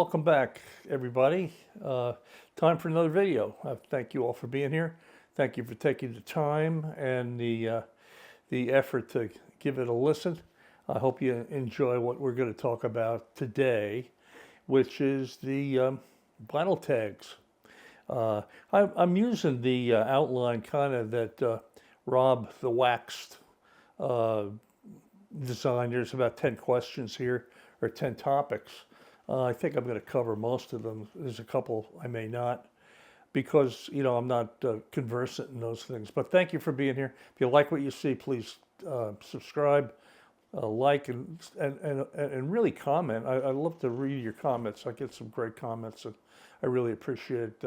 welcome back, everybody. Time for another video. Thank you all for being here. Thank you for taking the time and the effort to give it a listen. I hope you enjoy what we're going to talk about today, which is the vinyl tags. I'm using the outline kind of that Rob the Waxed designed. There's about 10 questions here, or 10 topics. I think I'm going to cover most of them. There's a couple I may not, because I'm not conversant in those things. But thank you for being here. If you like what you see, please subscribe, like, and really comment. I love to read your comments. I get some great comments, and I really appreciate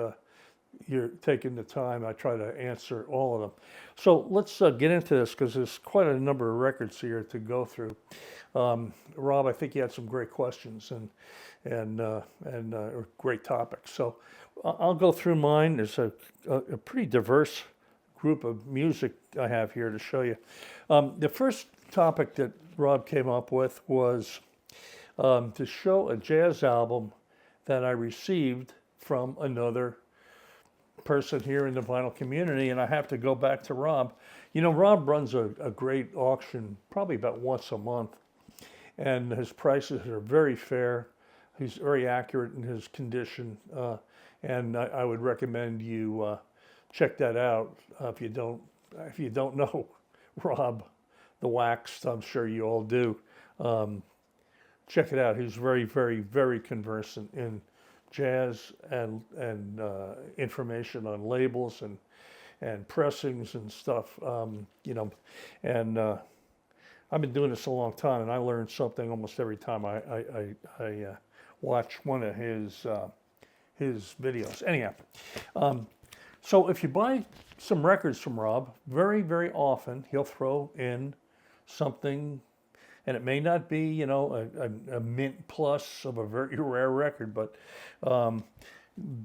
you're taking the time. I try to answer all of them. So let's get into this, because there's quite a number of records here to go through. Rob, I think you had some great questions and great topics. So I'll go through mine. There's a pretty diverse group of music I have here to show you. The first topic that Rob came up with was to show a jazz album that I received from another person here in the vinyl community, and I have to go back to Rob. Rob runs a great auction probably about once a month, and his prices are very fair. He's very accurate in his condition, and I would recommend you check that out. If you don't know Rob the Waxed, I'm sure you all do. Check it out. He's very, very, very conversant in jazz and information on labels and pressings and stuff. And I've been doing this a long time, and I learn something almost every time I watch one of his videos. Anyhow, so if you buy some records from Rob, very, very often he'll throw in something, and it may not be, a mint plus of a very rare record, but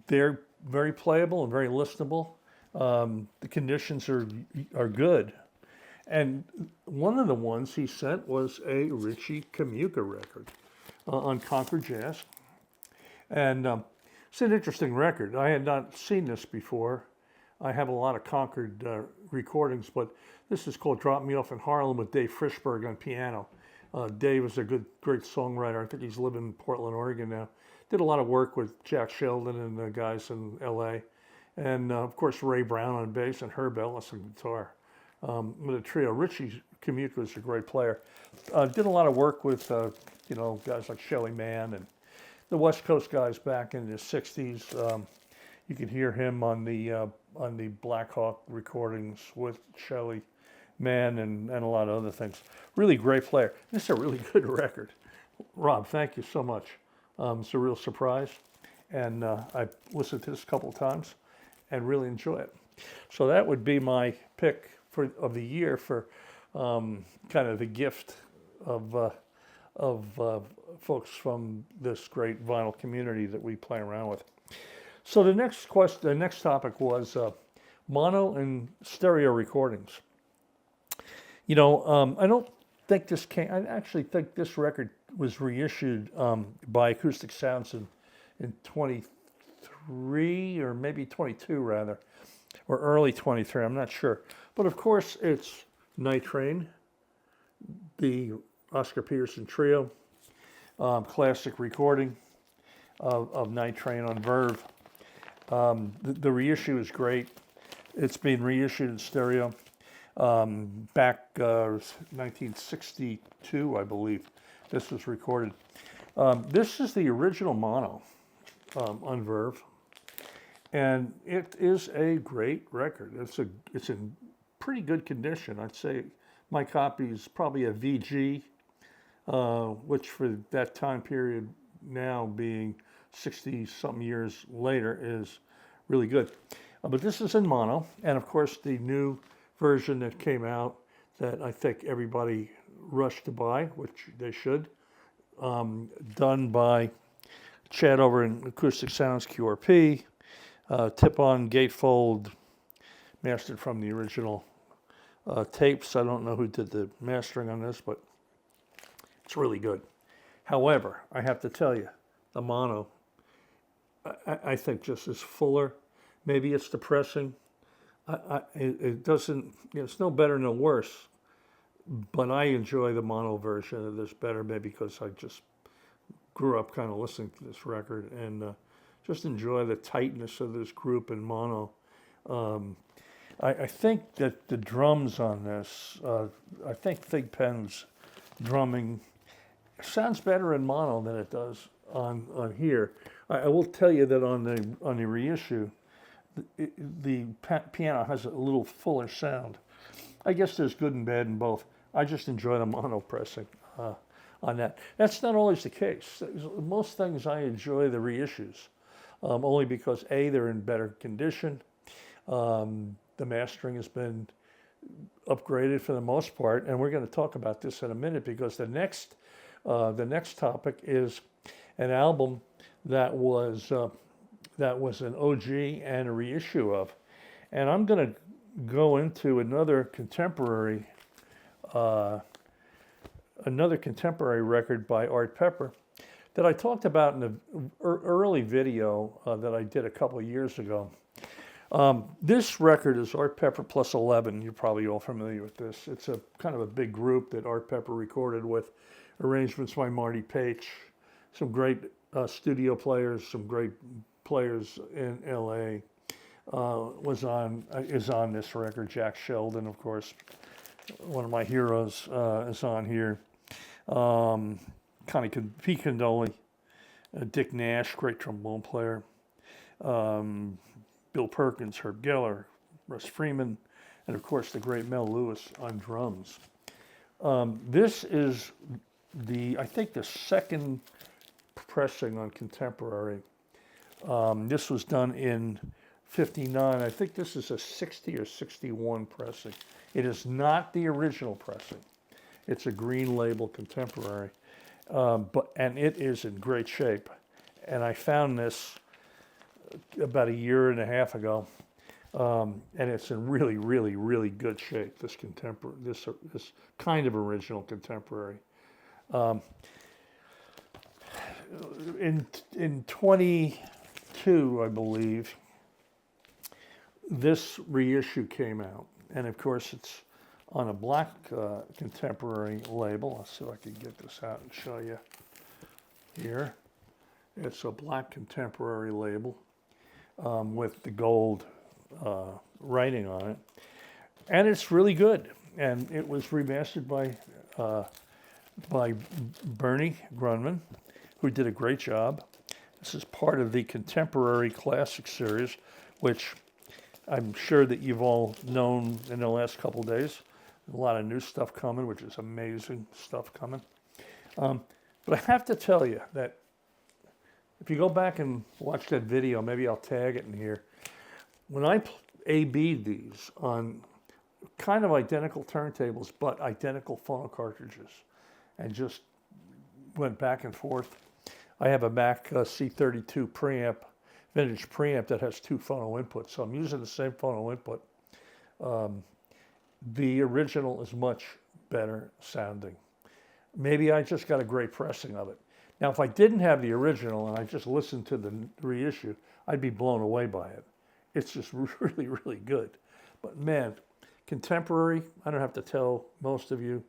they're very playable and very listenable. The conditions are good. And one of the ones he sent was a Richie Kamuka record on Concord Jazz. And it's an interesting record. I had not seen this before. I have a lot of Concord recordings, but this is called Drop Me Off in Harlem with Dave Frischberg on piano. Dave is a great songwriter. I think he's living in Portland, Oregon now. Did a lot of work with Jack Sheldon and the guys in LA. And of course, Ray Brown on bass and Herb Ellis on guitar. With a trio. Richie Kamuka is a great player. Did a lot of work with, guys like Shelly Manne and the West Coast guys back in the 60s. You can hear him on the Black Hawk recordings with Shelly Manne and a lot of other things. Really great player. This is a really good record. Rob, thank you so much. It's a real surprise. And I've listened to this a couple of times and really enjoy it. So that would be my pick of the year for kind of the gift of folks from this great vinyl community that we play around with. So the next topic was mono and stereo recordings. I don't think this came. I actually think this record was reissued by Acoustic Sounds in 23 or maybe 22 rather, or early 23. I'm not sure. But of course, it's Night Train, the Oscar Peterson Trio, classic recording of Night Train on Verve. The reissue is great. It's been reissued in stereo back 1962, I believe. This was recorded. This is the original mono on Verve, and it is a great record. It's in pretty good condition. I'd say my copy is probably a VG, which for that time period, now being 60-something years later, is really good. But this is in mono, and of course the new version that came out that I think everybody rushed to buy, which they should, done by Chad over in Acoustic Sounds QRP, tip-on gatefold, mastered from the original tapes. I don't know who did the mastering on this, but it's really good. However, I have to tell you, the mono I think just is fuller. Maybe it's depressing. It doesn't, it's no better, no worse. But I enjoy the mono version of this better, maybe because I just grew up kind of listening to this record and just enjoy the tightness of this group in mono. I think that the drums on this, I think Thig Penn's drumming sounds better in mono than it does on here. I will tell you that on the reissue, the piano has a little fuller sound. I guess there's good and bad in both. I just enjoy the mono pressing on that. That's not always the case. Most things I enjoy the reissues, only because A, they're in better condition. The mastering has been upgraded for the most part, and we're going to talk about this in a minute because the next topic is an album that was an OG and a reissue of, and I'm going to go into another contemporary record by Art Pepper that I talked about in the early video that I did a couple of years ago. This record is Art Pepper plus 11. You're probably all familiar with this. It's a kind of a big group that Art Pepper recorded with arrangements by Marty Paich, some great studio players, some great players in LA. Is on this record. Jack Sheldon, of course, one of my heroes, is on here. Pete Condoli, Dick Nash, great trombone player. Bill Perkins, Herb Geller, Russ Freeman, and of course the great Mel Lewis on drums. This is I think the second pressing on contemporary. This was done in '59. I think this is a 60 or 61 pressing. It is not the original pressing. It's a green label contemporary, and it is in great shape. And I found this about a year and a half ago, and it's in really, really, really good shape. This kind of original contemporary. In 22, I believe, this reissue came out, and of course it's on a black contemporary label. Let's see if I can get this out and show you here. It's a black contemporary label with the gold writing on it, and it's really good. And it was remastered by Bernie Grunman, who did a great job. This is part of the Contemporary Classic series, which I'm sure that you've all known in the last couple of days. A lot of new stuff coming, which is amazing stuff coming. But I have to tell you that if you go back and watch that video, maybe I'll tag it in here. When I A-B'd these on kind of identical turntables, but identical phono cartridges, and just went back and forth. I have a Mac C32 preamp, vintage preamp that has two phono inputs, so I'm using the same phono input. The original is much better sounding. Maybe I just got a great pressing of it. Now, if I didn't have the original and I just listened to the reissue, I'd be blown away by it. It's just really, really good. But man, contemporary, I don't have to tell most of you,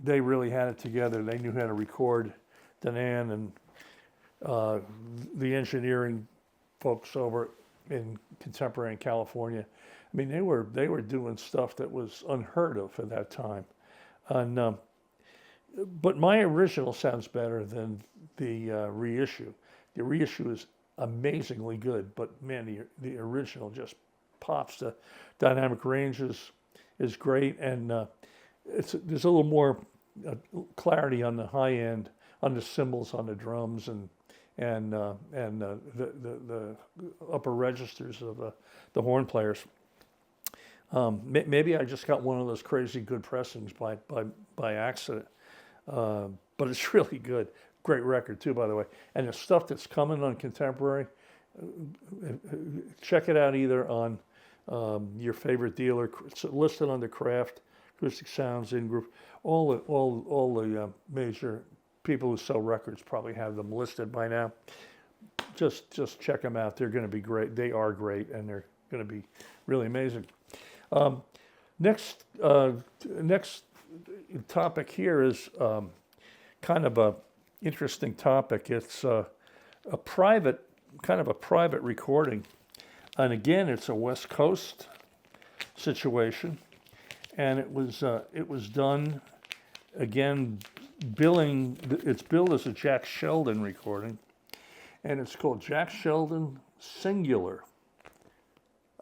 they really had it together. They knew how to record. Danan and the engineering folks over in Contemporary in California, I mean, they were doing stuff that was unheard of at that time. And but my original sounds better than the reissue. The reissue is amazingly good, but man, the original just pops. The dynamic range is great, and there's a little more clarity on the high end, on the cymbals, on the drums, and the upper registers of the horn players. Maybe I just got one of those crazy good pressings by accident, but it's really good. Great record too, by the way. And the stuff that's coming on Contemporary, check it out either on your favorite dealer. It's listed under Craft, Acoustic Sounds, In Group. All the major people who sell records probably have them listed by now. just check them out. They're going to be great. They are great, and they're going to be really amazing. Next topic here is kind of a interesting topic. It's a private recording, and again, it's a West Coast situation, and it was done again. It's billed as a Jack Sheldon recording, and it's called Jack Sheldon Singular.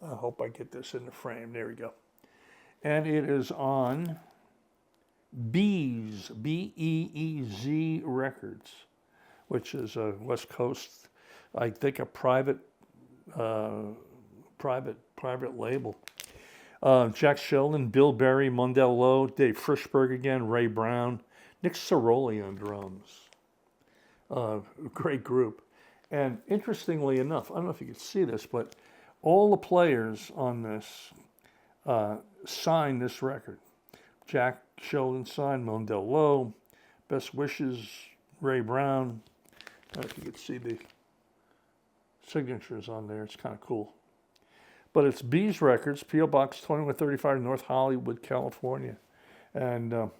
I hope I get this in the frame. There we go. And it is on Beez, Beez Records, which is a West Coast, I think, a private label. Jack Sheldon, Bill Berry, Mundell Lowe, Dave Frischberg again, Ray Brown, Nick Ceroli on drums. Great group. And interestingly enough, I don't know if you can see this, but all the players on this signed this record. Jack Sheldon signed, Mundell Lowe, Best Wishes, Ray Brown. I don't know if you can see the signatures on there. It's kind of cool. But it's Beez Records, P.O. Box 2135, North Hollywood, California. And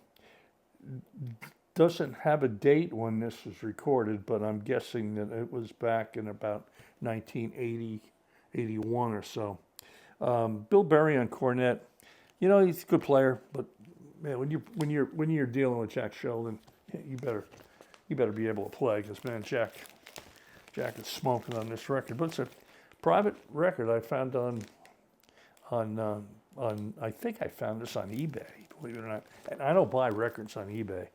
doesn't have a date when this was recorded, but I'm guessing that it was back in about 1980, 81 or so. Bill Berry on cornet. You know, he's a good player, but man, when you're dealing with Jack Sheldon, you better be able to play, because man, Jack is smoking on this record. But it's a private record I found on I think I found this on eBay, believe it or not. And I don't buy records on eBay,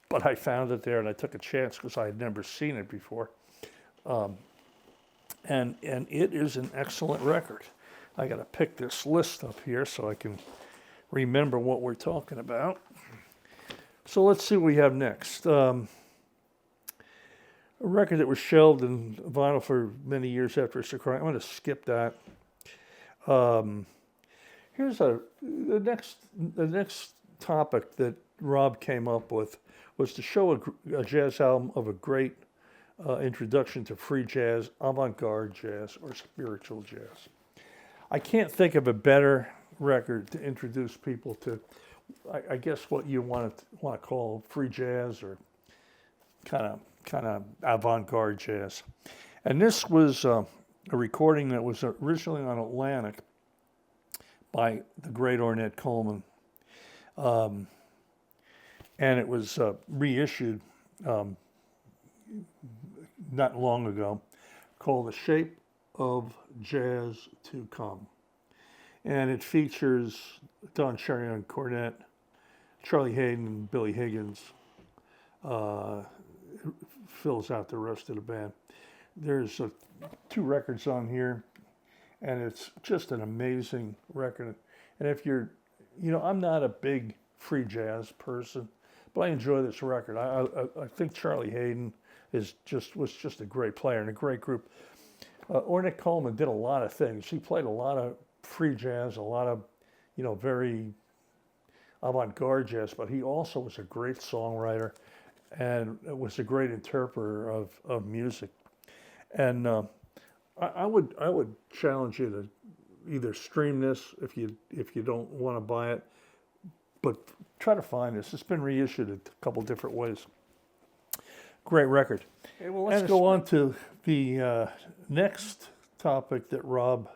but I found it there, and I took a chance because I had never seen it before. And it is an excellent record. I got to pick this list up here so I can remember what we're talking about. So let's see what we have next. A record that was shelved in vinyl for many years after its decline. I'm going to skip that. Here's the next topic that Rob came up with was to show a jazz album of a great introduction to free jazz, avant-garde jazz, or spiritual jazz. I can't think of a better record to introduce people to, I guess, what you want to call free jazz or kind of avant-garde jazz. And this was a recording that was originally on Atlantic by the great Ornette Coleman. And it was reissued not long ago, called The Shape of Jazz to Come. And it features Don Cherry on cornet, Charlie Hayden and Billy Higgins. Fills out the rest of the band. There's 2 records on here, and it's just an amazing record. And if you're, I'm not a big free jazz person, but I enjoy this record. I think Charlie Hayden was just a great player and a great group. Ornette Coleman did a lot of things. He played a lot of free jazz, a lot of, very avant-garde jazz, but he also was a great songwriter and was a great interpreter of music. And I would challenge you to either stream this if you don't want to buy it, but try to find this. It's been reissued a couple different ways. Great record. Okay, well, let's go on to the next topic that Rob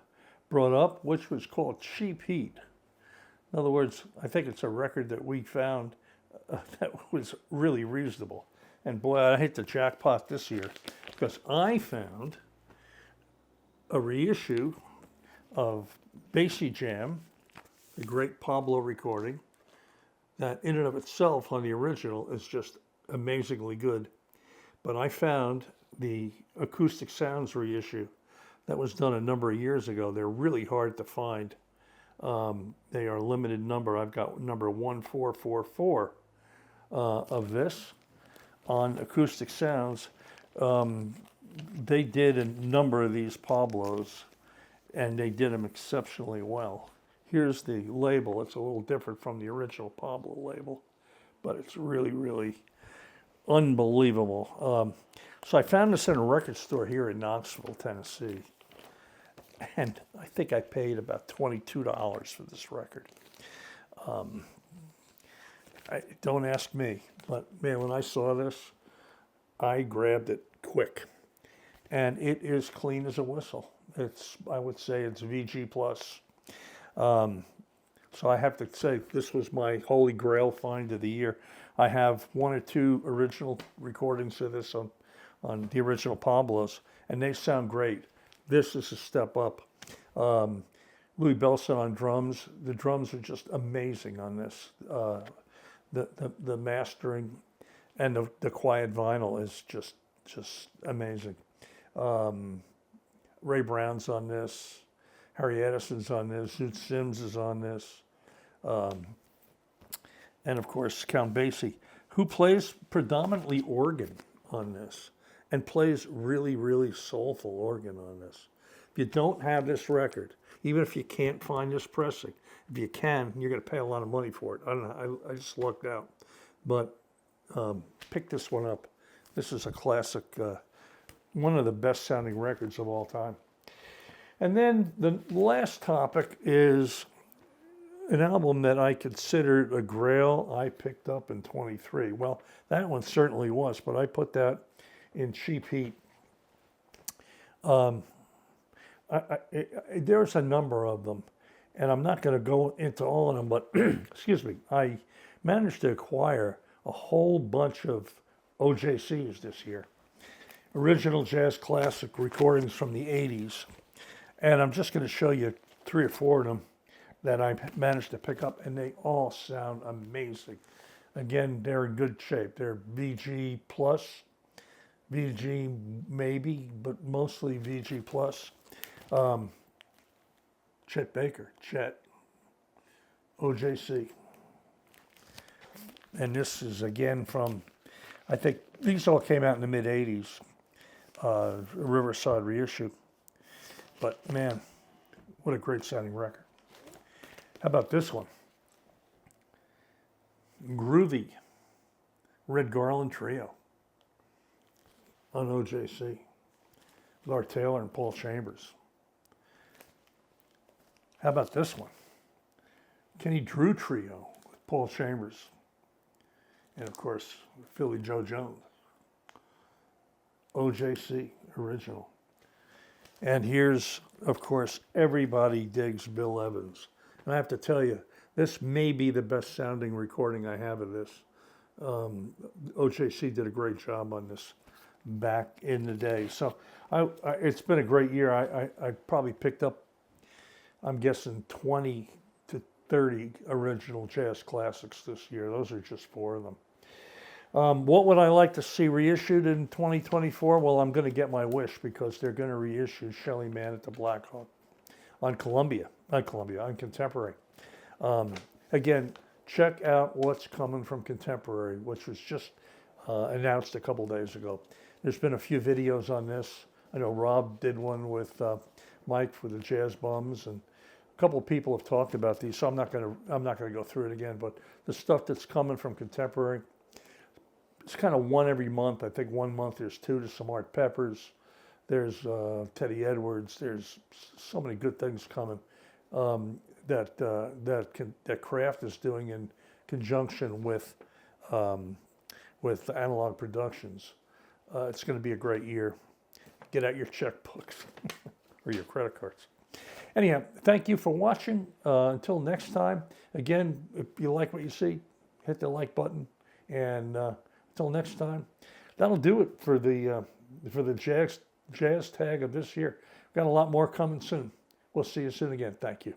brought up, which was called Cheap Heat. In other words, I think it's a record that we found that was really reasonable. And boy, I hit the jackpot this year because I found a reissue of Basie Jam, the great Pablo recording, that in and of itself on the original is just amazingly good. But I found the Acoustic Sounds reissue that was done a number of years ago. They're really hard to find. They are a limited number. I've got number 1444 of this on Acoustic Sounds. They did a number of these Pablos, and they did them exceptionally well. Here's the label. It's a little different from the original Pablo label, but it's really, really unbelievable. So I found this in a record store here in Knoxville, Tennessee. And I think I paid about $22 for this record. Don't ask me, but man, when I saw this, I grabbed it quick. And it is clean as a whistle. I would say it's VG plus. So I have to say this was my holy grail find of the year. I have one or two original recordings of this on the original Pablos, and they sound great. This is a step up. Louis Belson on drums. The drums are just amazing on this. The mastering and the quiet vinyl is just amazing. Ray Brown's on this. Harry Edison's on this. Zoot Sims is on this. And of course, Count Basie, who plays predominantly organ on this and plays really, really soulful organ on this. If you don't have this record, even if you can't find this pressing, if you can, you're going to pay a lot of money for it. I don't know. I just lucked out. But pick this one up. This is a classic, one of the best sounding records of all time. And then the last topic is an album that I considered a grail I picked up in 23. Well, that one certainly was, but I put that in cheap heat. There's a number of them, and I'm not going to go into all of them, but excuse me, I managed to acquire a whole bunch of OJCs this year. Original jazz classic recordings from the 80s. And I'm just going to show you 3 or 4 of them that I managed to pick up, and they all sound amazing. Again, they're in good shape. They're VG plus, VG maybe, but mostly VG plus. Chet Baker, Chet, OJC. And this is again from, I think these all came out in the mid 80s, Riverside reissue. But man, what a great sounding record. How about this one? Groovy, Red Garland Trio on OJC. Laura Taylor and Paul Chambers. How about this one? Kenny Drew Trio with Paul Chambers. And of course, Philly Joe Jones. OJC original. And here's, of course, everybody digs Bill Evans. And I have to tell you, this may be the best sounding recording I have of this. OJC did a great job on this back in the day. So it's been a great year. I probably picked up, I'm guessing, 20 to 30 original jazz classics this year. Those are just 4 of them. What would I like to see reissued in 2024? Well, I'm going to get my wish because they're going to reissue Shelly Man at the Black Hawk on Contemporary. Again, check out what's coming from Contemporary, which was just announced a couple days ago. There's been a few videos on this. I know Rob did one with Mike for the Jazz Bums, and a couple of people have talked about these, so I'm not going to go through it again. But the stuff that's coming from Contemporary, it's kind of one every month. I think 1 month there's 2 to some Art Peppers. There's Teddy Edwards. There's so many good things coming that Kraft is doing in conjunction with Analog Productions. It's going to be a great year. Get out your checkbooks or your credit cards. Anyhow, thank you for watching. Until next time, again, if you like what you see, hit the like button. And until next time, that'll do it for the jazz tag of this year. We've got a lot more coming soon. We'll see you soon again. Thank you.